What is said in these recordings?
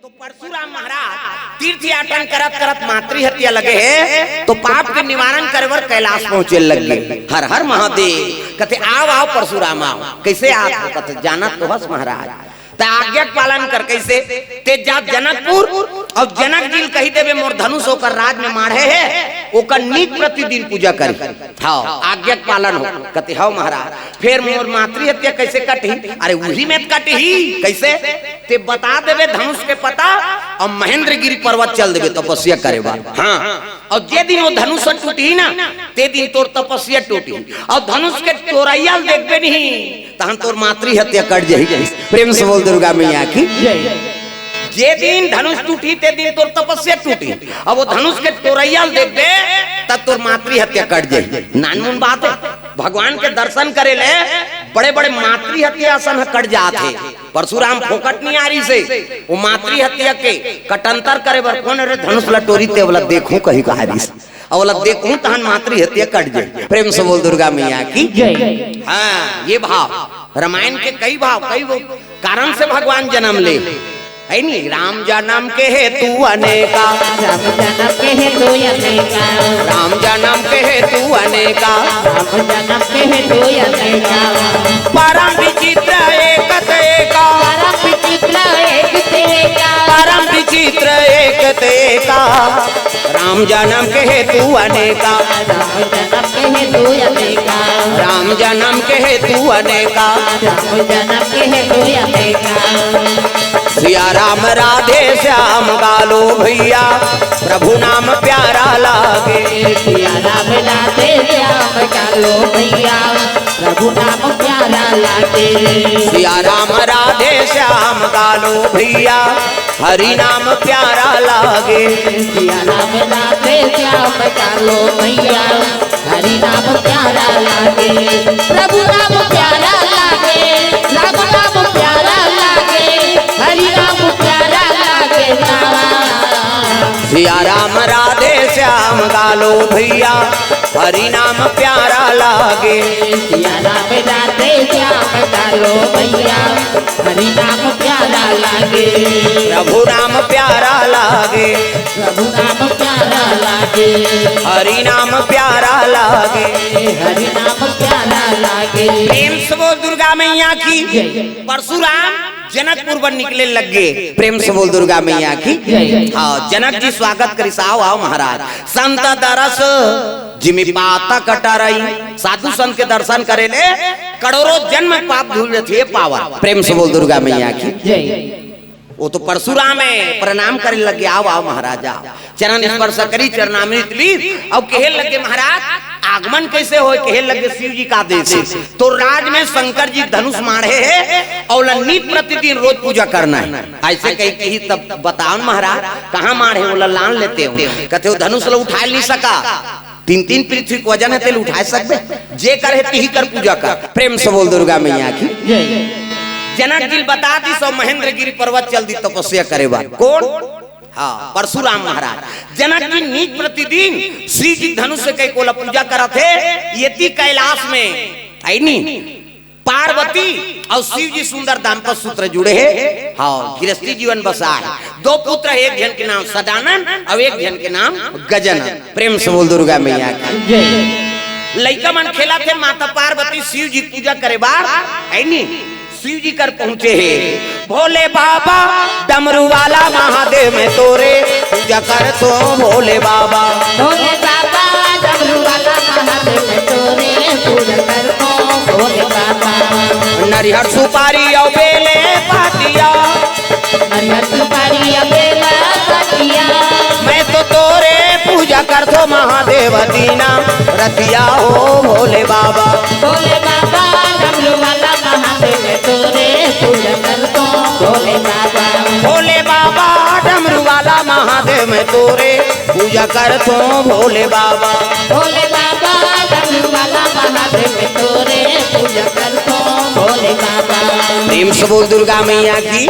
तो परशुराम महाराज तीर्थ याटन करत करत मातृ हत्या लगे है तो पाप के निवारण करवर कैलाश पहुंचे लगे। हर हर महादेव कहते आओ आओ परशुराम आओ। कैसे आप कहते जानत तो हस महाराज ते आज्ञा पालन कर कैसे ते जा जनकपुर और जनक जी कही देवे मोर धनुष होकर राज में माढ़े है ओकर नित प्रतिदिन पूजा करी। हाँ आज्ञा पालन हो कहते हाँ महाराज। फिर मोर मातृ हत्या कैसे कटी? अरे वही में कटी ही कैसे ते बता देवे धनुष के पता और महेंद्रगिरी पर्वत चल देवे तपस्या करे बा। हाँ और जे दिन वो धनुष टूटी ना ते दिन तोर तपस्या टूटी और धनुष के तोरैया देखबे नहीं तहन तोर मातृ हत्या कट जाई। प्रेम से बोल दुर्गा मैया की जे दिन धनुष टूटी ते दिन तोर तपस्या टूटी अब वो धनुष के तोरैया देखबे तब तोर मातृ हत्या कट जाई। नानमुन बात है भगवान के दर्शन करे ले बड़े बड़े मातृ हत्या असन कट जाते। परशुराम फोकट नहीं आ रही से वो मातृ हत्या के कटंतर करे बर कौन रे धनुष लटोरी ते वाला देखूं कहीं कहा रिस और वाला देखूं तहन मातृ हत्या कट जाए। प्रेम से बोल दुर्गा मैया की जय। हाँ ये भाव रामायण के कई भाव कई वो कारण से भगवान जन्म ले है नहीं। राम जन्म के हेतु अनेका राम जन्म के हेतु अनेका राम जन्म के हेतु अनेका राम जन्म के हेतु अनेका परम विचित्र एक तेका परम विचित्र एक तेका परम विचित्र एक तेका राम जन्म के हेतु अनेका राम जन्म के हेतु अनेका राम जन्म के हेतु अनेका राम जन्म के हेतु अनेका। सिया राम राधे श्याम गालो भैया प्रभु नाम प्यारा लागे। सिया राम राधे श्याम गालो भैया प्रभु नाम प्यारा लागे। सिया राम राधे श्याम गालो भैया हरि नाम प्यारा लागे। सिया राम राधे श्याम गालो भैया हरि नाम प्यारा लागे। प्रभु नाम प्यारा लागे राम नाम प्यारा लागे हरि नाम प्यारा लागे। सिया राम राधे श्याम गालो भैया हरि नाम प्यारा लागे। सिया राम राधे श्याम गालो भैया हरि नाम प्यारा लागे। प्रभु नाम प्यारा लागे प्रभु नाम प्यारा लागे हरि नाम प्यारा लागे हरि नाम प्यारा लागे। प्रेम से बोल दुर्गा मैया की। परशुराम जनकपुर पर निकले लगे। प्रेम से बोल दुर्गा मैया की। हाँ जनक जी स्वागत करी आओ आओ महाराज। संत दरस जिमी पाता कटारई साधु संत के दर्शन करे ले करोड़ों जन्म पाप धुल थे पावा। प्रेम से बोल दुर्गा मैया की। वो तो परशुराम है प्रणाम करे लगे आओ आओ महाराजा चरण स्पर्श करी चरणामृत ली और कहे लगे महाराज आगमन कैसे हो? कहे लगे शिव जी का आदेश तो राज में शंकर जी धनुष मारे है और नित प्रतिदिन रोज पूजा करना है। ऐसे कही कही तब बताओ महाराज कहाँ मारे बोला लान लेते हो कहते हो धनुष लो उठा नहीं सका तीन तीन पृथ्वी को वजन है तेल उठा सकते जे करे ती कर पूजा कर। प्रेम से बोल दुर्गा मैया की। जनक जी बता दी सो महेंद्रगिरी पर्वत चल दी तपस्या करे बा कौन? हाँ परशुराम महाराज। जनक जी नित प्रतिदिन श्री जी धनुष से कई कोला पूजा करा थे यति कैलाश में आई नी पार्वती और शिव जी सुंदर दाम्पत्य सूत्र जुड़े हैं। हाँ गृहस्थी जीवन बसा है। दो पुत्र है एक जन के नाम सदानंद और एक जन के नाम गजानन। प्रेम से बोल दुर्गा मैया की। लइका मन खेला थे माता पार्वती शिव जी पूजा करे बार आई नी शिव जी कर पहुंचे हैं। भोले बाबा डमरू वाला महादेव में तोरे पूजा कर तो भोले बाबा भोले बाबा डमरू वाला महादेव में तोरे पूजा कर तो भोले बाबा। नरिहर सुपारी और बेले पातिया नरिहर सुपारी और बेला पातिया मैं तो तोरे पूजा कर तो महादेव दीना रतिया हो भोले बाबा। भोले बाबा डमरू वाला महादेव में तोरे पूजा कर तो भोले बाबा। भोले बाबा डमरू वाला महादेव में तोरे पूजा कर तो भोले बाबा। भोले बाबा डमरू वाला महादेव में तोरे पूजा कर तो भोले बाबा। प्रेम से बोल दुर्गा मैया की।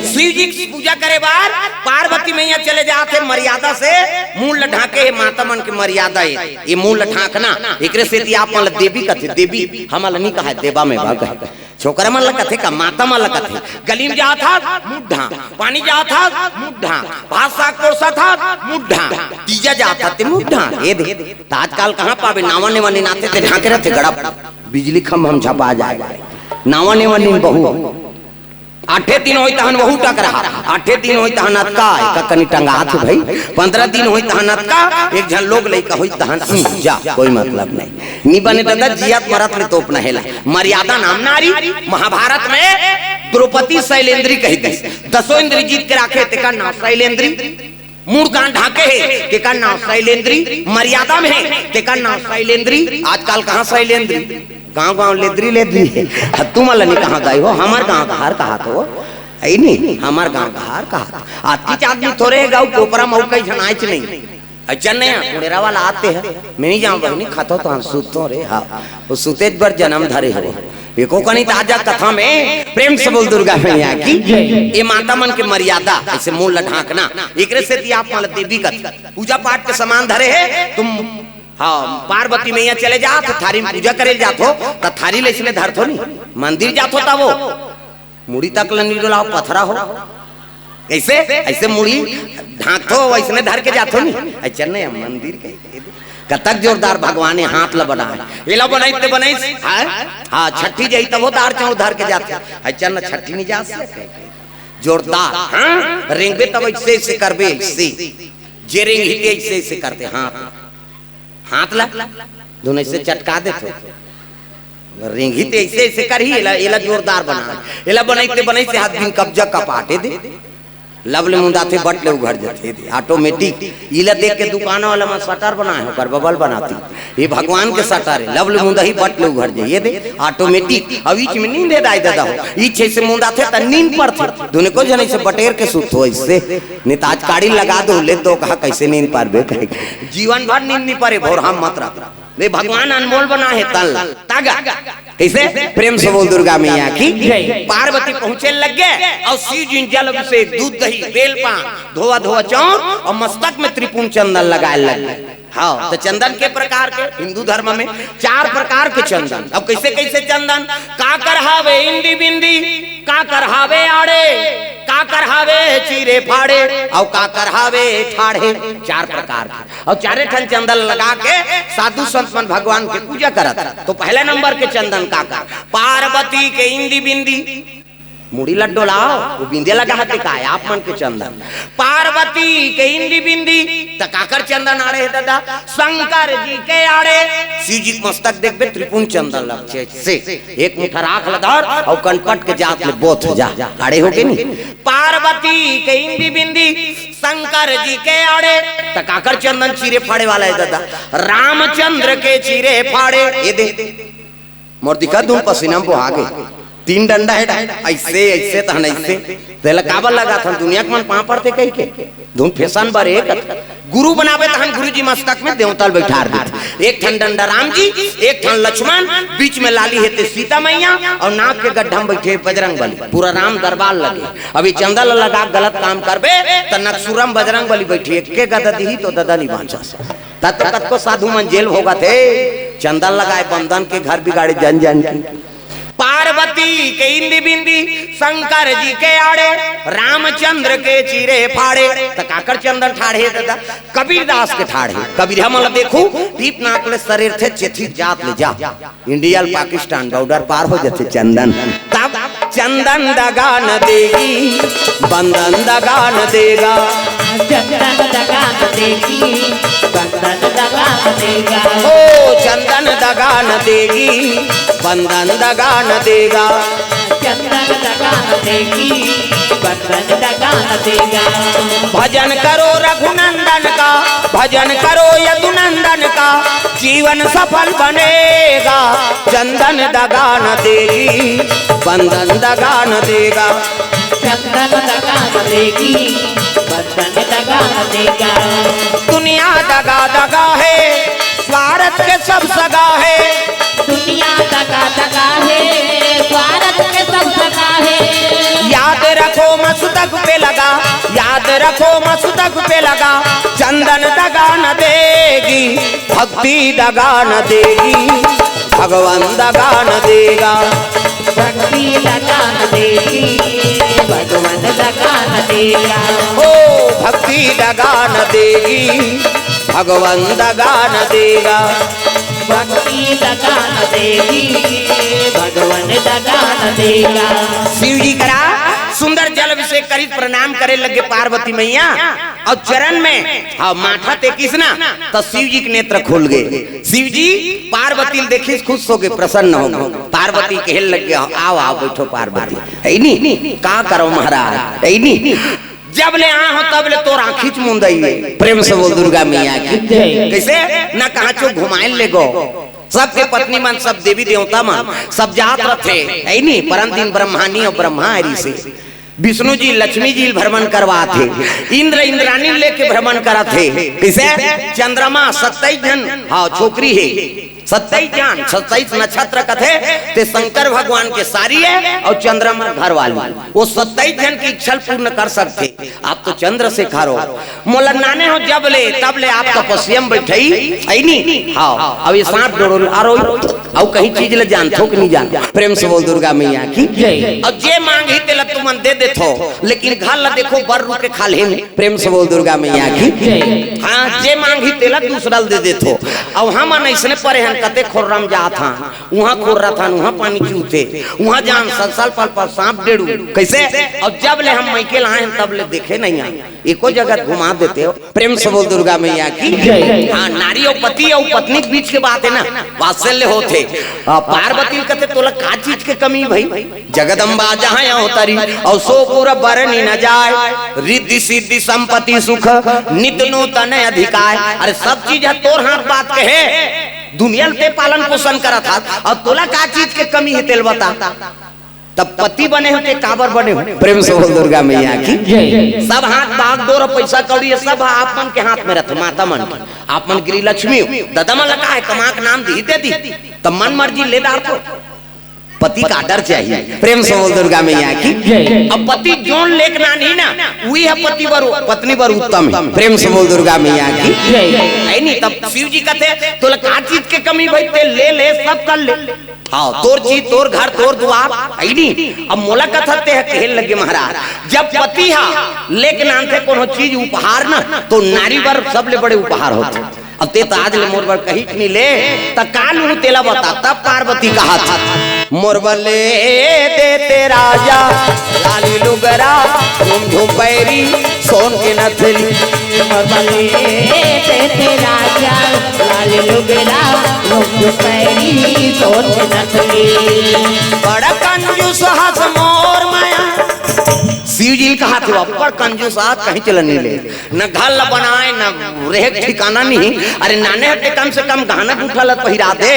शिव जी की पूजा करे बार पार्वती मैया चले जाते मर्यादा से मुंह लढाके माता मन की मर्यादा है ये मुंह लढाकना एक से आप देवी कथे देवी हम नहीं कहा देवा में भाग छोकरा मन लकथे का माता मन लकथे गली में जात था मुड्ढा पानी जात था मुड्ढा भात साग कोसा था मुड्ढा तीजा जाता ते मुड्ढा ए दे आजकल कहां पावे नावा ने वने नाते ते ढाके रहते गड़ा बिजली खंभ हम छपा जाएगा नावा ने वने बहु 8 दिन होई तहन वहू टकरा 8 दिन होई तहन अतका का कनी टंगा थे भाई 15 दिन होई तहन अतका एक झन लोग लइका होई तहन जा कोई मतलब नहीं नी बने दादा जियात मरत ले तोप नहेला मर्यादा नाम नारी महाभारत में द्रौपदी शैलेंद्री कही थी 10 इंद्री जीत के राखे ते का नाम शैलेंद्री मूड कान ढाके है के का नाम शैलेंद्री मर्यादा में है ते का नाम शैलेंद्री आजकल कहां शैलेंद्री गाँव गाँव लेद्री लेद्री तुम अल्लाह नहीं कहाँ गए हो हमार गाँव का हार कहा तो आई नहीं हमार गाँव का हार कहा आज की आदमी थोड़े गाँव कोपरा मऊ कहीं जनाच नहीं अचन नहीं कुड़ेरा वाला आते हैं मैं नहीं जाऊँ बहनी खातो तो सुतो रे हाँ वो सुते पर जन्म धरे हो एको कनी ताजा कथा में प्रेम से बोल दुर्गा मैया की ये माता मन के मर्यादा ऐसे मूल ढाकना एक से आप मान देवी का पूजा पाठ के समान धरे है तुम हाँ पार्वती मैया चले जा तो थारी में पूजा करे जातो तो थारी ले इसलिए धरतो नहीं मंदिर जातो था वो मुड़ी तक लनी डोला पथरा हो ऐसे ऐसे मुड़ी ढांकतो वैसने धर के जातो नहीं अच्छा नहीं मंदिर के कतक जोरदार भगवान ने हाथ ला बनाए ये ला बनाई ते बनाई हाँ छठी जाई तब वो दार चाऊ धर के जाते अच्छा न छठी नहीं जा सकते जोरदार हाँ रेंगे तब ऐसे ऐसे करबे ऐसे जे रेंग हिते ऐसे ऐसे करते हाँ हाथ ला दोनों से चटका दे तो रेंगी ते ऐसे ऐसे कर ही एला जोरदार बना एला बनाइते बनाई से हाथ दिन कब्जा कपाटे दे लवले मुंडा थे बटले उघड़ जाते थे ऑटोमेटिक इला देख के दुकान वाला में शटर बनाए हो कर बबल बनाती ये भगवान के शटर है लवले मुंडा ही बटले उघड़ जाए ये दे ऑटोमेटिक अब बीच में नींद दे दादा हो इच्छे से मुंडा थे त नींद पर थे दोनों को जने से बटेर के सुत हो इससे नेताज काड़ी लगा दो ले दो कहा कैसे नींद पर बे जीवन भर नींद नहीं परे भोर हम मत रख वे भगवान अनमोल बना है तल तागा कैसे प्रेम से बोल दुर्गा मैया की पार्वती पहुंचे लग गए और शिव जी जल से दूध दही बेल पान धोआ धोआ चौर और मस्तक में त्रिपुण चंदन लगाए लग गए हाँ तो चंदन के प्रकार के हिंदू धर्म में 4 प्रकार के चंदन अब कैसे कैसे चंदन का करहावे इंदी बिंदी का करहावे आड़े का करहावे चीरे फाड़े और का करहावे ठाड़े 4 प्रकार के और 4 ठन चंदन लगा के साधु संत मन भगवान के पूजा करत तो पहले नंबर के चंदन का पार्वती के इंदी बिंदी मुड़ी लड्डो लाओ वो बिंदे लगा हाथे का आप मन के चंदन पार्वती के इंदी बिंदी तकाकर चंदन आड़े है दादा शंकर जी के आड़े शिव जी मस्तक देख बे त्रिपुण चंदन लग से एक मुठा राख लदार और कनपट के जात ले बोथ जा आड़े हो के नहीं पार्वती के इंदी बिंदी शंकर जी के आड़े तकाकर चंदन चीरे फाड़े वाला है दादा रामचंद्र के चीरे फाड़े ये दे मोर दिखा दूं पसीना वो आगे 3 डंडा है ऐसे ऐसे तहन ऐसे तेला काबल लगा था दुनिया के मन पापड़ थे कहीं के धूम फैशन बार एक गुरु बनावे तहन गुरु जी मस्तक में देवताल बैठा देते एक ठन डंडा राम जी एक ठन लक्ष्मण बीच में लाली है सीता मैया और नाक के गड्ढा में बैठे बजरंग बली पूरा राम दरबार लगे अभी चंदन लगा गलत काम करबे तो नक्सुरम बजरंग बली बैठी एक गदा दी तो ददा नहीं बांचा तब को साधु मन जेल होगा थे चंदन लगाए बंधन के घर बिगाड़े जन जन की पार्वती के इंदी बिंदी शंकर जी के आड़े रामचंद्र के चीरे फाड़े तकाकर चंदन ठाड़े दादा कबीरदास के ठाड़े कबीर हम देखू दीप नाकले शरीर थे चेथी जात ले जा इंडिया पाकिस्तान बॉर्डर पार हो जाते चंदन तब चंदन दगा न देगी बंधन दगा न देगा चंदन दगा न देगी बंधन दगा न देगा ओ चंदन दगा न देगी बंधन दगा न देगा चंदन दगा न देगी बंधन दगा न देगा भजन करो रघुनंदन का भजन करो यदुनंदन का जीवन सफल बनेगा चंदन दगा न देगी बंधन दगा न देगा चंदन दगा न देगी बंधन दगा न देगा दुनिया दगा दगा है स्वार्थ के सब सगा है दुनिया दगा दगा है स्वार्थ के सब सगा है याद रखो मस्तक पे लगा याद रखो मस्तक पे लगा चंदन दगा न देगी भक्ति दगा न देगी भगवान दगा न देगा भक्ति लगा न देगी भगवान लगा न देगा। ओ भक्ति दगा न देगी भगवान दगा न देगा। भक्ति लगा न देगी भगवान लगा न देगा। शिव जी करा सुंदर जल अभिषेक करी प्रणाम करे लगे पार्वती मैया और चरण में हाँ माथा टेकिस ना तो शिव जी के नेत्र खुल गए। शिव जी पार्वती देखिस खुश हो गए प्रसन्न हो गए। पार्वती कहने लगे आओ आओ बैठो पार्वती है नी का करो महाराज है नी जब ले आ हो तब ले तोर आँखिच मुंदई प्रेम से बोल दुर्गा मैया की कैसे ना कहा चो घुमाए ले गो सबके पत्नी मन सब देवी देवता मन सब जात रथे है नी परम दिन ब्रह्मानी और ब्रह्मा हरि से विष्णु जी लक्ष्मी जी भ्रमण करवाते इंद्र इंद्रानी लेके भ्रमण कराते किसे चंद्रमा 27 जन हाँ छोकरी है 27 जान 27 नक्षत्र कथे ते शंकर भगवान के सारी है और चंद्रमा घर वाली वो 27 जन की इच्छा पूर्ण कर सकते। आप तो चंद्रशेखर हो मोलन्नाने हो जब ले तब ले आप तपस्या में बैठई है नी हाँ अब ये सांप डोरो आरो और कहीं चीज ले जानथो कि नहीं जान प्रेम से बोल दुर्गा मैया की और जे मांगी तेला तुमन दे देथो लेकिन घर ला देखो बर रू के खा ले प्रेम से बोल दुर्गा मैया की हाँ जे मांगी तेला दूसरा दे देथो और हम ऐसने परे हैं कते खोर्रम जा था वहाँ खोर रहा था वहाँ पानी चूते वहाँ जान साल पर सांप डेड़ू कैसे और जब ले हम मैके लाए तब ले देखे नहीं आए एको जगह घुमा देते हो प्रेम से बोल दुर्गा मैया की हाँ नारी और पति और पत्नी के बीच के बात है ना वात्सल्य होते पार्वती कहते तोला का चीज के कमी भाई जगदम्बा जहाँ यहाँ उतरी और सो पूरा बरनी न जाए रिद्धि सिद्धि संपत्ति सुख नित्य नूतन अधिकार अरे सब चीज है तोर हाथ बात कहे दुनिया ते पालन पोषण करा था और तोला का चीज के कमी है तेल बता तब पति बने होते काबर बने हो प्रेम से बोल दुर्गा मैया की सब हाथ बाग दो पैसा कौड़ी सब आप मन के हाथ में रहते माता मन आप मन गिरी लक्ष्मी दादा मन लगा है कमा के नाम दी दे दी तब मन मर्जी ले डाल तो पति का डर चाहिए प्रेम से बोल दुर्गा मैया की अब पति जोन लेक नानी ना वही है पति बर पत्नी बर उत्तम है प्रेम से बोल दुर्गा मैया की है नहीं तब शिव जी कहते तो का चीज के कमी भाई ते ले सब कर ले हाँ तोर चीज तोर घर तोर दुआर है नहीं अब मोला कथते है कहने लगे महाराज जब पति हा लेकिन आनते कोनो चीज उपहार ना तो नारी बर सबले बड़े उपहार होते अब ते आज ले मोर बर कहीं नहीं ले त काल हूँ तेला बता तब पार्वती कहा था मोर बले देते राजा लाली लुगरा झूम झूम पैरी सोन के नथली मोर बले देते राजा लाली लुगरा झूम झूम पैरी सोन के नथली बड़ा कंजूस हस मोर माया शिव जी कहा थे पर कंजूस आज कहीं चल नहीं ले न घर बनाए न रहे ठिकाना नहीं अरे नाने हटे कम से कम गहना उठा पहिरा दे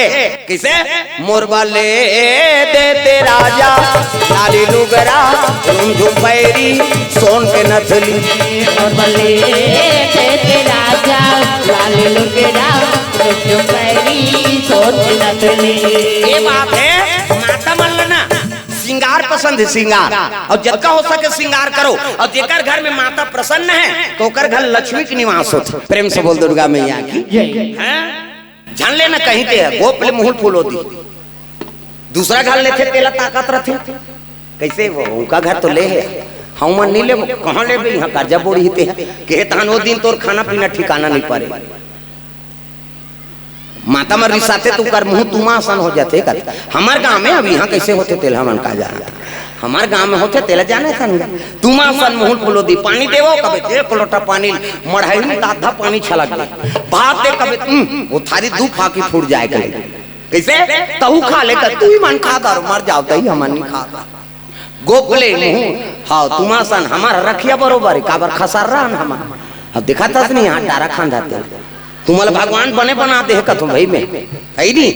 किसे मोरबा ले देते राजा लाली लुगरा झूम झूम पैरी सोन के नथली मोरबा ले देते राजा लाली लुगरा झूम झूम पैरी सोन के नथली। ये बात है माता मन ना सिंगार पसंद है सिंगार और जितना हो सके सिंगार करो और जेकर घर में माता प्रसन्न है तो ओकर घर लक्ष्मी के निवास होते प्रेम से बोल दुर्गा मैया की जान लेना कहीं ते है गोप ले मुंह फूल होती दूसरा घर लेते तेला ताकत रहते कैसे वो उनका घर तो ले है हम नहीं ले कहाँ ले यहाँ कर्जा बोरी हिते है कहे तहन वो दिन तोर खाना पीना ठिकाना नहीं पड़े माता मर रिसाते तू कर मुंह तुमा आसान हो जाते कर हमार गांव में अब यहाँ कैसे होते तेला मन का जाना हमार गांव में होते तेला जाने था तुमा आसान मुंह फुलो दी पानी देवो कभी एक लोटा पानी मढ़ाई में आधा पानी छलक दे भात दे कभी वो थारी दू फाकी फूट जाए करे कैसे तहु खा ले कर तू ही मन खाता और मर जाओ तही हमार नहीं खाता गोपले मुंह हाँ तुमा आसान हमारा रखिया बरोबर काबर खसार रहा हमार अब दिखा था नहीं यहाँ डारा खान जाते तुम्हारा भगवान बने बना दे कथो भाई में है नहीं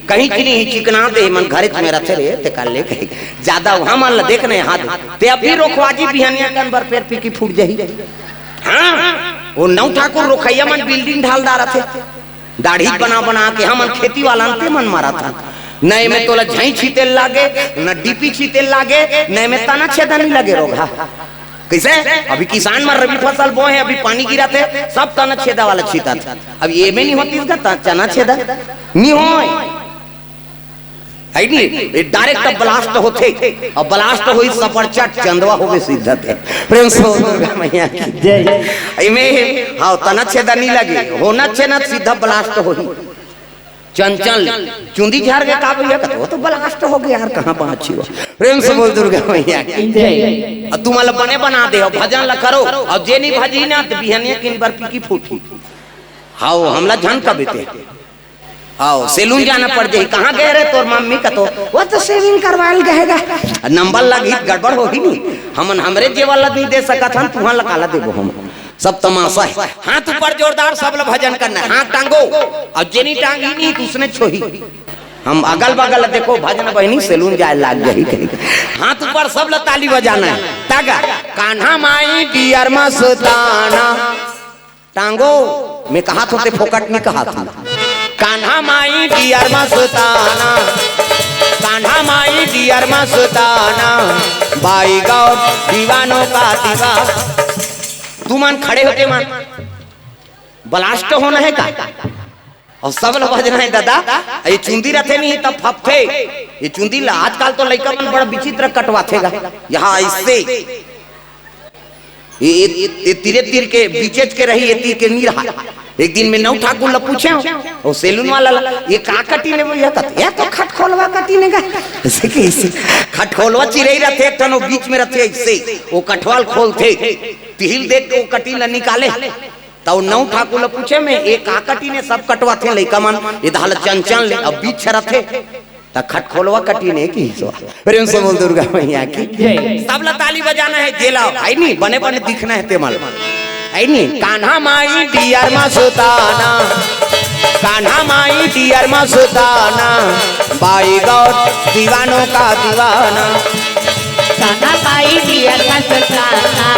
कहीं की नहीं चिकना दे मन घर में रखे रे ते कर ले कहीं ज्यादा वहां मान देख नहीं हाथ ते अभी रोखवाजी बिहानिया के अंदर पैर पी की फूट जाही हां वो नौ ठाकुर रोखैया मन बिल्डिंग ढालदार थे दाढ़ी बना बना के हम खेती वाला ते मन मारा था नए में तोला झई छीते लागे न डीपी छीते लागे नए में तना छेदा नहीं लगे रोगा कैसे अभी किसान में रबी फसल बोए हैं अभी पानी गिरा थे सब तना छेदा वाला छीता था अब ये में नहीं होती इसका चना छेदा नहीं हो है नी डायरेक्ट ब्लास्ट होते और ब्लास्ट हुई सपरचट चंदवा हो गए सिद्धत है। प्रेम से बोल दुर्गा मैया की जय। में हाँ तना छेदा नहीं लगे होना छेना सीधा ब्लास्ट हो चंचल चुंदी झाड़ के का भैया का तो ब्लास्ट हो गया यार कहां पहुंची हो। प्रेम से बोल दुर्गा मैया की जय। और तुम अलग बने बना दे और भजन ला करो और जे नहीं भजी ना तो बिहनिया किन बार पीकी फूटी हाओ हमला झन का बेटे आओ सेलून जाना पड़ जाए। कहाँ गए रे तोर मम्मी का तो वो तो सेविंग करवाल गएगा नंबर लगी गड़बड़ होगी नहीं हमन हमरे जे वाला नहीं दे सका था तुहां लकाला देबो हम सब तमाशा है। हाथ ऊपर जोरदार सब लोग भजन करना है। हाथ टांगो और जेनी टांगी नहीं तो उसने छोही हम अगल बगल देखो भजन बहनी सेलून जाए लाग गई कहीं हाथ ऊपर सब लोग ताली बजाना है। तागा कान्हा माई डियर मस्ताना टांगो मैं कहा होते फोकट नहीं कहा था कान्हा माई डियर मस्ताना कान्हा माई डियर मस्ताना बाई गौर दीवानों का दीवाना तू मान खड़े होते मान ब्लास्ट होना है का और सब लोग बजना है दादा ये चुंदी रखे नहीं तब फफे ये चुंदी आजकल तो लड़का मन बड़ा विचित्र कटवाथेगा यहाँ ऐसे ये तीरे तीर के बीचेज के रही ये तीर के नहीं रहा। एक दिन में नौ ठाकुर ला पूछे और सेलून वाला ये का कटी ने बोलिया या तो खट खोलवा कटी ने का ऐसे कैसे खट खोलवा चिरई रथे तनो बीच में रथे ऐसे वो कठवाल खोलते तिहिल देख के वो कटी ला निकाले तो नौ ठाकुर ला पूछे में एक का कटी ने सब कटवा थे लइका मन ये दाल चंचल ले अब बीच रथे त खट खोलवा कटी ने की प्रेम से बोल दुर्गा मैया की सब ला ताली बजाना है जेला है नहीं बने बने दिखना है तेमल है नहीं। कान्हा माई डियर मस्ताना कान्हा माई डियर मस्ताना बाई गौर दीवानों का दीवाना कान्हा माई डियर मस्ताना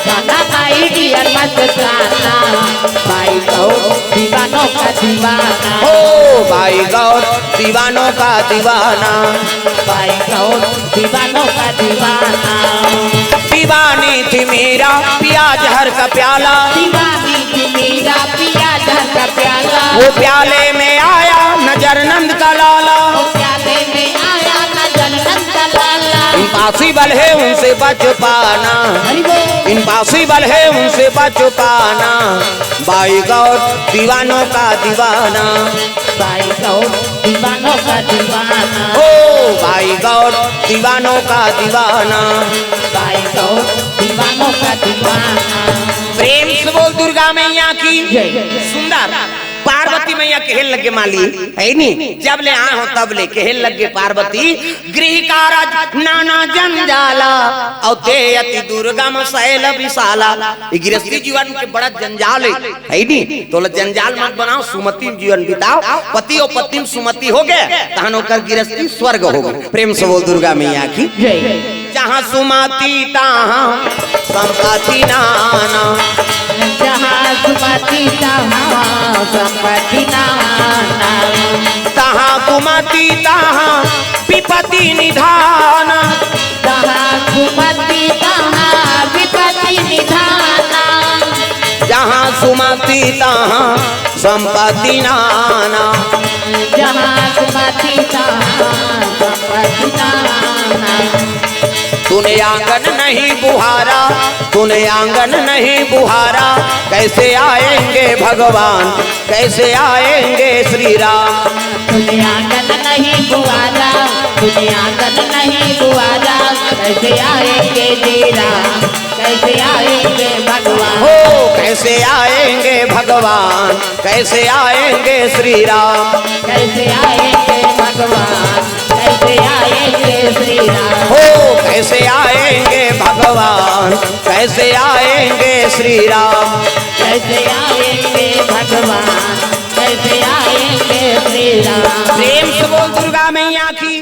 कान्हा माई डियर मस्ताना बाई गौर दीवानों का दीवाना हो बाई गौर दीवानों का दीवाना बाई गौर दीवानों का दीवाना दीवानी थी मेरा पिया जहर का प्याला दीवानी थी मेरा पिया जहर का प्याला वो प्याले में आया नजर नंद का लाला वो प्याले में आया नजर नंद का लाला इम्पॉसिबल है उनसे बच पाना इम्पॉसिबल है उनसे बच पाना बाई गौर दीवानों का दीवाना बाई गौर दीवानों का दीवाना ओ बाई गौर दीवानों का दीवाना बाई गौर दीवानों का दीवाना। प्रेम से बोल दुर्गा मैया की सुंदर पार्वती मैया कहल लगे माली है नी जब ले आ हो तब ले कहल लगे पार्वती गृह कारज नाना जंजाला और ते अति दुर्गम शैल विशाला गृहस्थी जीवन के बड़ा जंजाल है नी तो जंजाल मत बनाओ सुमति जीवन बिताओ पति और पत्नी सुमति हो गए तहन होकर गृहस्थी स्वर्ग हो गए। प्रेम से बोल दुर्गा मैया की जहाँ सुमति तहाँ संपत्ति नाना जहाँ सुमति तहाँ संपत्ति नाना तहाँ कुमति तहाँ विपत्ति निधान जहाँ सुमति तहाँ विपत्ति निधाना जहाँ सुमति तहाँ संपत्ति नाना जहाँ सुमति तहाँ संपत्ति नाना तूने आंगन नहीं बुहारा तूने आंगन नहीं बुहारा कैसे आएंगे भगवान कैसे आएंगे श्री राम तूने आंगन नहीं बुआरा तूने आंगन नहीं बुआरा कैसे आएंगे श्री राम कैसे आएंगे भगवान हो कैसे आएंगे भगवान कैसे आएंगे श्री राम कैसे आएंगे भगवान कैसे आएंगे श्री राम हो कैसे आएंगे भगवान कैसे आएंगे श्री राम कैसे आएंगे भगवान कैसे आएंगे श्री राम। प्रेम से बोल दुर्गा मैया की